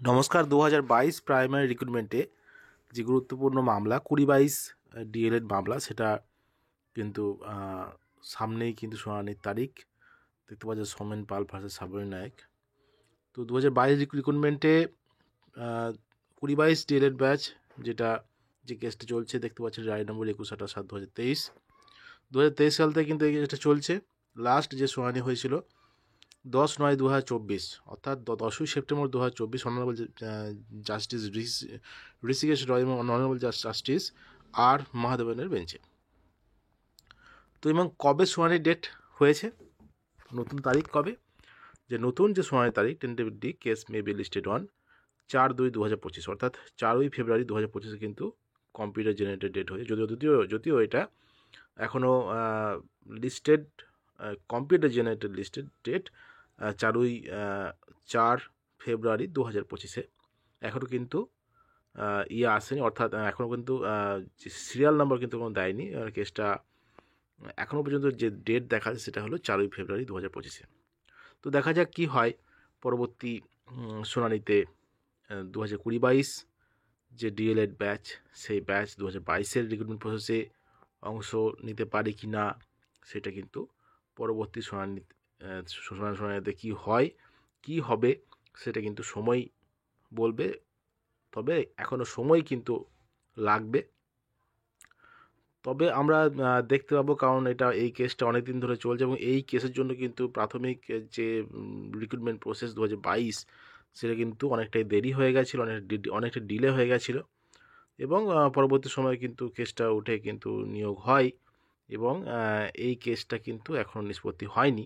নমস্কার। 2022 প্রাইমারি রিক্রুটমেন্টে যে গুরুত্বপূর্ণ মামলা 2022 ডিএলএড মামলা, সেটা কিন্তু সামনেই কিন্তু শুনানির তারিখ। দেখতে পাচ্ছি সোমেন পাল ভার্সেস সাবরীন নায়েক। তো 2022 রিক্রুটমেন্টে 2022 ডিএলএড ব্যাচ যে কেসটা চলছে, দেখতে পাচ্ছি রায় নম্বর 21/7/2023। 2023 সাল থেকে কিন্তু এই কেসটা চলছে। লাস্ট যে শুনানি হয়েছিল 10/9/2024, অর্থাৎ 10ই সেপ্টেম্বর 2024, অনারেবল জাস্টিস ঋষিকেশ রয় এবং অনারেবল জাস্টিস আর মহাদেবনের বেঞ্চে। তো এবং কবে শুনানি ডেট হয়েছে, নতুন তারিখ কবে, নতুন যে শুনানি তারিখ tentatively case may be listed on 4/2/2025, অর্থাৎ 4ই ফেব্রুয়ারি 2025 কিন্তু কম্পিউটার জেনারেটেড ডেট হয়েছে। যদিও এটা এখনও listed computer generated listed date 4 February 2025। এখনও কিন্তু আসেনি, অর্থাৎ এখনও কিন্তু সিরিয়াল নাম্বার কিন্তু কোনো দেয়নি। কেসটা এখনও পর্যন্ত যে ডেট দেখা যায় সেটা হলো 4 ফেব্রুয়ারি 2025। তো দেখা যাক কি হয় পরবর্তী শুনানিতে। 2022 যে ডিএলএড ব্যাচ, সেই ব্যাচ 2022-এর রিক্রুটমেন্ট প্রসেসে অংশ নিতে পারে কি না, সেটা কিন্তু পরবর্তী শুনানিতে কি হয় কি হবে সেটা কিন্তু সময় বলবে। তবে এখনও সময় কিন্তু লাগবে। তবে আমরা দেখতে পাবো, কারণ এই কেসটা অনেক দিন ধরে চলছে এবং এই কেসের জন্য কিন্তু প্রাথমিক যে রিক্রুটমেন্ট প্রসেস 2022, সেটা কিন্তু অনেকটাই দেরি হয়ে গেছিলো, অনেকটা ডিলে হয়ে গেছিলো এবং পরবর্তী সময়ে কিন্তু কেসটা উঠে কিন্তু নিয়োগ হয় এবং এই কেসটা কিন্তু এখনও নিষ্পত্তি হয়নি,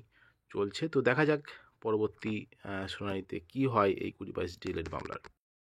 চলছে। তো দেখা যাক পরবর্তী শুনানিতে কি হয় এই 2022 ডিএলএড মামলার।